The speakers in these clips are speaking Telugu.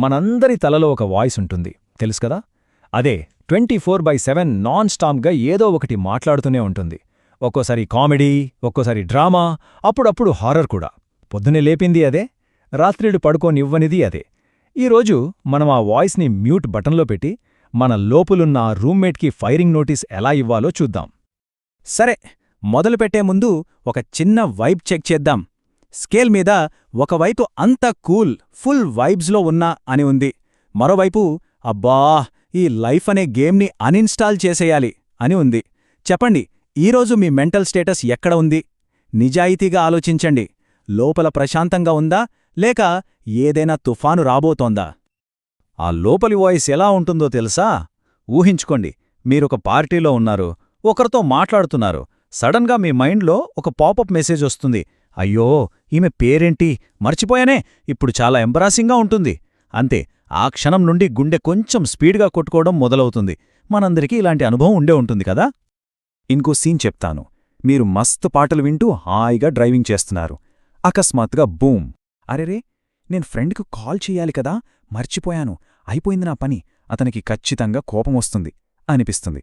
మనందరి తలలో ఒక వాయిస్ ఉంటుంది, తెలుసు కదా? అదే 24/7 నాన్ స్టాప్గా ఏదో ఒకటి మాట్లాడుతూనే ఉంటుంది. ఒక్కోసారి కామెడీ, ఒక్కోసారి డ్రామా, అప్పుడప్పుడు హారర్ కూడా. పొద్దునే లేపింది అదే, రాత్రిళ్ళు పడుకోనివ్వనిది అదే. ఈరోజు మనం ఆ వాయిస్ని మ్యూట్ బటన్లో పెట్టి మన లోపులున్న ఆ రూమ్మేట్కి ఫైరింగ్ నోటీస్ ఎలా ఇవ్వాలో చూద్దాం. సరే, మొదలుపెట్టే ముందు ఒక చిన్న వైబ్ చెక్ చేద్దాం. స్కేల్ మీద ఒకవైపు అంతా కూల్, ఫుల్ వైబ్స్లో ఉన్నా అని ఉంది. మరోవైపు అబ్బా, ఈ లైఫ్ అనే గేమ్ని అన్ఇన్స్టాల్ చేసేయాలి అని ఉంది. చెప్పండి, ఈరోజు మీ మెంటల్ స్టేటస్ ఎక్కడ ఉంది? నిజాయితీగా ఆలోచించండి. లోపల ప్రశాంతంగా ఉందా, లేక ఏదైనా తుఫాను రాబోతోందా? ఆ లోపలి వాయిస్ ఎలా ఉంటుందో తెలుసా? ఊహించుకోండి, మీరొక పార్టీలో ఉన్నారు, ఒకరితో మాట్లాడుతున్నారు. సడన్గా మీ మైండ్లో ఒక పాపప్ మెసేజ్ వస్తుంది. అయ్యో, ఈమె పేరేంటి మర్చిపోయానే, ఇప్పుడు చాలా ఎంబరాసింగ్గా ఉంటుంది. అంతే, ఆ క్షణం నుండి గుండె కొంచెం స్పీడ్గా కొట్టుకోవడం మొదలవుతుంది. మనందరికీ ఇలాంటి అనుభవం ఉండే ఉంటుంది కదా? ఇంకో సీన్ చెప్తాను. మీరు మస్తు పాటలు వింటూ హాయిగా డ్రైవింగ్ చేస్తున్నారు. అకస్మాత్తుగా బూమ్! అరెరే, నేను ఫ్రెండ్కు కాల్ చెయ్యాలి కదా, మర్చిపోయాను, అయిపోయింది నా పని, అతనికి ఖచ్చితంగా కోపమొస్తుంది అనిపిస్తుంది.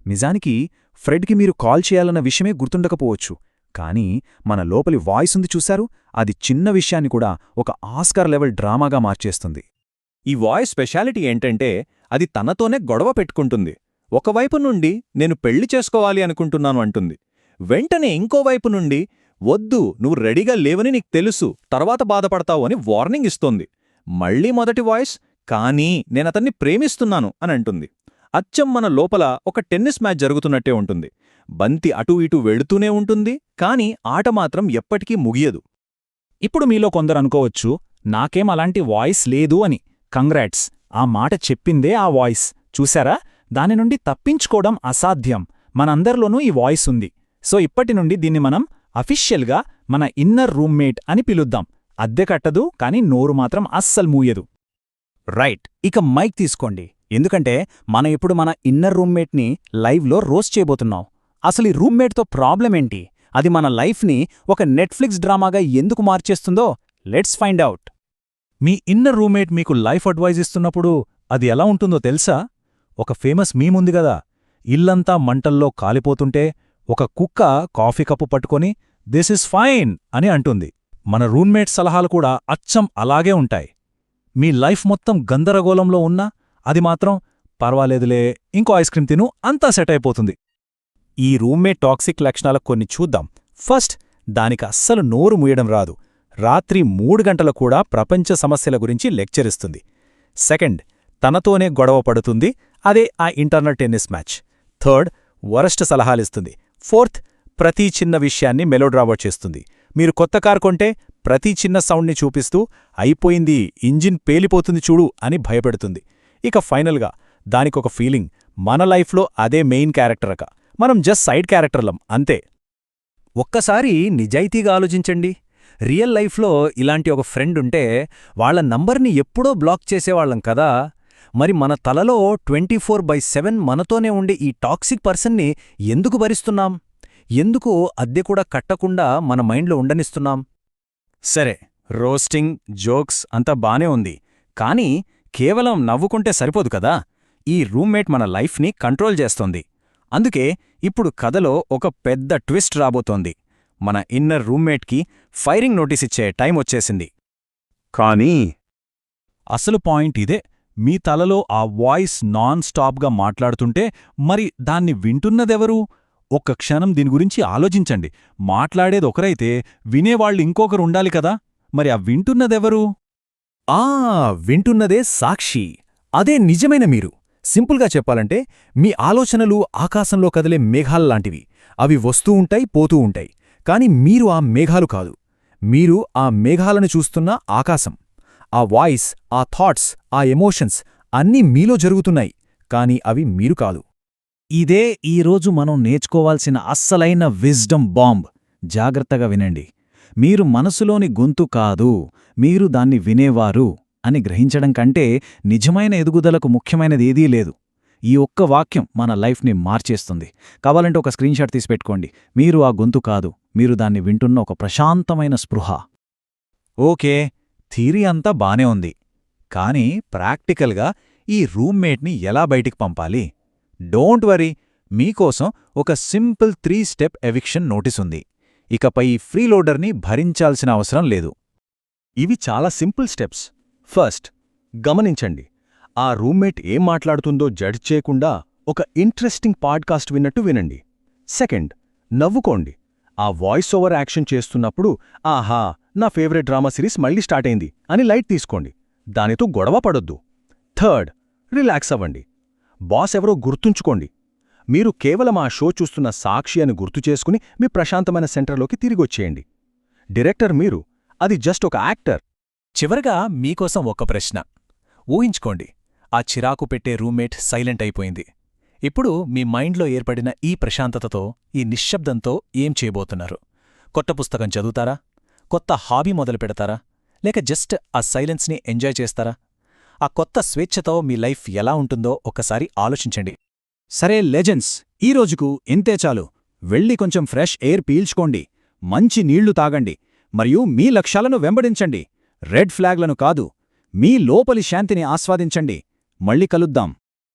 నిజానికి ఫ్రెడ్కి మీరు కాల్ చేయాలన్న విషయమే గుర్తుండకపోవచ్చు, కానీ మన లోపలి వాయిస్ ఉంది చూశారు, అది చిన్న విషయాన్ని కూడా ఒక ఆస్కార్ లెవెల్ డ్రామాగా మార్చేస్తుంది. ఈ వాయిస్ స్పెషాలిటీ ఏంటంటే, అది తనతోనే గొడవ పెట్టుకుంటుంది. ఒకవైపు నుండి నేను పెళ్లి చేసుకోవాలి అనుకుంటున్నాను అంటుంది. వెంటనే ఇంకోవైపు నుండి వద్దు, నువ్వు రెడీగా లేవని నీకు తెలుసు, తర్వాత బాధపడతావు అని వార్నింగ్ ఇస్తోంది. మళ్లీ మొదటి వాయిస్, కానీ నేనతన్ని ప్రేమిస్తున్నాను అని అంటుంది. అచ్చం మన లోపల ఒక టెన్నిస్ మ్యాచ్ జరుగుతున్నట్టే ఉంటుంది. బంతి అటూ ఇటూ వెళుతూనే ఉంటుంది, కాని ఆట మాత్రం ఎప్పటికీ ముగియదు. ఇప్పుడు మీలో కొందరు అనుకోవచ్చు, నాకేం అలాంటి వాయిస్ లేదు అని. కంగ్రాట్స్, ఆ మాట చెప్పిందే ఆ వాయిస్. చూశారా, దాని నుండి తప్పించుకోవడం అసాధ్యం. మనందరిలోనూ ఈ వాయిస్ ఉంది. సో ఇప్పటి నుండి దీన్ని మనం అఫీషియల్గా మన ఇన్నర్ రూమ్మేట్ అని పిలుద్దాం. అద్దె కట్టదు, కాని నోరు మాత్రం అస్సలు మూయదు. రైట్, ఇక మైక్ తీసుకోండి. ఎందుకంటే మనం ఇప్పుడు మన ఇన్నర్ రూమ్మేట్ని లైవ్లో రోస్ట్ చేయబోతున్నాం. అసలు ఈ రూమ్మేట్తో ప్రాబ్లం ఏంటి? అది మన లైఫ్ని ఒక నెట్ఫ్లిక్స్ డ్రామాగా ఎందుకు మార్చేస్తుందో లెట్స్ ఫైండ్ అవుట్. మీ ఇన్నర్ రూమ్మేట్ మీకు లైఫ్ అడ్వైజ్ ఇస్తున్నప్పుడు అది ఎలా ఉంటుందో తెలుసా? ఒక ఫేమస్ మీముంది గదా, ఇల్లంతా మంటల్లో కాలిపోతుంటే ఒక కుక్క కాఫీ కప్పు పట్టుకొని దిస్ ఇస్ ఫైన్ అని అంటుంది. మన రూమ్మేట్ సలహాలు కూడా అచ్చం అలాగే ఉంటాయి. మీ లైఫ్ మొత్తం గందరగోళంలో ఉన్నా అది మాత్రం పర్వాలేదులే, ఇంకో ఐస్ క్రీం తిను, అంతా సెట్ అయిపోతుంది. ఈ రూమ్మేట్ టాక్సిక్ లక్షణాలకు కొన్ని చూద్దాం. ఫస్ట్, దానికి అస్సలు నోరు మూయడం రాదు. రాత్రి 3 గంటలు కూడా ప్రపంచ సమస్యల గురించి లెక్చరిస్తుంది. సెకండ్, తనతోనే గొడవ పడుతుంది, అదే ఆ internal tennis match. Third, worst సలహాలిస్తుంది. ఫోర్త్, ప్రతి చిన్న విషయాన్ని మెలోడ్రామా చేస్తుంది. మీరు కొత్త కారు కొంటే ప్రతి చిన్న సౌండ్ని చూపిస్తూ అయిపోయింది, ఇంజిన్ పేలిపోతుంది చూడు అని భయపెడుతుంది. ఇక ఫైనల్గా దానికొక ఫీలింగ్, మన లైఫ్లో అదే మెయిన్ క్యారెక్టరక, మనం జస్ట్ సైడ్ క్యారెక్టర్లం అంతే. ఒక్కసారి నిజాయితీగా ఆలోచించండి. రియల్ లైఫ్లో ఇలాంటి ఒక ఫ్రెండ్ ఉంటే వాళ్ల నంబర్ని ఎప్పుడో బ్లాక్ చేసేవాళ్లం కదా. మరి మన తలలో 24/7 మనతోనే ఉండే ఈ టాక్సిక్ పర్సన్ని ఎందుకు భరిస్తున్నాం? ఎందుకు అద్దె కూడా కట్టకుండా మన మైండ్లో ఉండనిస్తున్నాం? సరే, రోస్టింగ్, జోక్స్ అంతా బానే ఉంది, కానీ కేవలం నవ్వుకుంటే సరిపోదు కదా. ఈ రూమ్మేట్ మన లైఫ్ని కంట్రోల్ చేస్తోంది. అందుకే ఇప్పుడు కథలో ఒక పెద్ద ట్విస్ట్ రాబోతోంది. మన ఇన్నర్ రూమ్మేట్కి ఫైరింగ్ నోటీస్ ఇచ్చే టైం వచ్చేసింది. కానీ అసలు పాయింట్ ఇదే, మీ తలలో ఆ వాయిస్ నాన్ స్టాప్గా మాట్లాడుతుంటే మరి దాన్ని వింటున్నదెవరు? ఒక్క క్షణం దీని గురించి ఆలోచించండి. మాట్లాడేది ఒకరైతే వినేవాళ్ళు ఇంకొకరు ఉండాలి కదా, మరి ఆ వింటున్నదెవరు? వింటున్నదే సాక్షి. అదే నిజమైన మీరు. సింపుల్గా చెప్పాలంటే మీ ఆలోచనలు ఆకాశంలో కదిలే మేఘాల్లాంటివి. అవి వస్తూ ఉంటాయి, పోతూ ఉంటాయి. కాని మీరు ఆ మేఘాలు కాదు. మీరు ఆ మేఘాలను చూస్తున్న ఆకాశం. ఆ వాయిస్, ఆ థాట్స్, ఆ ఎమోషన్స్ అన్నీ మీలో జరుగుతున్నాయి, కాని అవి మీరు కాదు. ఇదే ఈరోజు మనం నేర్చుకోవాల్సిన అస్సలైన విజ్డమ్ బాంబ్. జాగ్రత్తగా వినండి. మీరు మనసులోని గొంతు కాదు, మీరు దాన్ని వినేవారు అని గ్రహించడం కంటే నిజమైన ఎదుగుదలకు ముఖ్యమైనదేదీ లేదు. ఈ ఒక్క వాక్యం మన లైఫ్ని మార్చేస్తుంది. కావాలంటే ఒక స్క్రీన్షాట్ తీసి పెట్టుకోండి. మీరు ఆ గొంతు కాదు, మీరు దాన్ని వింటున్న ఒక ప్రశాంతమైన స్పృహ. ఓకే, థీరీ అంతా బానే ఉంది, కానీ ప్రాక్టికల్గా ఈ రూమ్మేట్ని ఎలా బయటికి పంపాలి? డోంట్ వరీ, మీకోసం ఒక సింపుల్ 3 స్టెప్ ఎవిక్షన్ నోటీస్ ఉంది. ఇకపై ఈ ఫ్రీలోడర్ని భరించాల్సిన అవసరం లేదు. ఇవి చాలా సింపుల్ స్టెప్స్. ఫస్ట్, గమనించండి. ఆ రూమ్మేట్ ఏం మాట్లాడుతుందో జడ్జ్ చేయకుండా ఒక ఇంట్రెస్టింగ్ పాడ్కాస్ట్ విన్నట్టు వినండి. సెకండ్, నవ్వుకోండి. ఆ వాయిస్ ఓవర్ యాక్షన్ చేస్తున్నప్పుడు ఆహా, నా ఫేవరెట్ డ్రామా సిరీస్ మళ్ళీ స్టార్ట్ అయింది అని లైట్ తీసుకోండి. దానితో గొడవ పడొద్దు. థర్డ్, రిలాక్స్ అవ్వండి. బాస్ ఎవరో గుర్తుంచుకోండి. మీరు కేవలం ఆ షో చూస్తున్న సాక్షి అని గుర్తు చేసుకుని మీ ప్రశాంతమైన సెంటర్లోకి తిరిగొచ్చేయండి. డైరెక్టర్ మీరు, అది జస్ట్ ఒక యాక్టర్. చివరగా మీకోసం ఒక ప్రశ్న. ఊహించుకోండి, ఆ చిరాకు పెట్టే రూమ్మేట్ సైలెంట్ అయిపోయింది. ఇప్పుడు మీ మైండ్లో ఏర్పడిన ఈ ప్రశాంతతతో, ఈ నిశ్శబ్దంతో ఏం చేయబోతున్నారు? కొత్త పుస్తకం చదువుతారా? కొత్త హాబీ మొదలు పెడతారా? లేక జస్ట్ ఆ సైలెన్స్ని ఎంజాయ్ చేస్తారా? ఆ కొత్త స్వేచ్ఛతో మీ లైఫ్ ఎలా ఉంటుందో ఒక్కసారి ఆలోచించండి. సరే లెజెండ్స్, ఈ రోజుకు ఇంతే చాలు. వెళ్ళి కొంచెం ఫ్రెష్ ఎయిర్ పీల్చుకోండి, మంచి నీళ్లు తాగండి, మరియు మీ లక్ష్యాలను వెంబడించండి. రెడ్ ఫ్లాగ్లను కాదు, మీ లోపలి శాంతిని ఆస్వాదించండి. మళ్ళీ కలుద్దాం.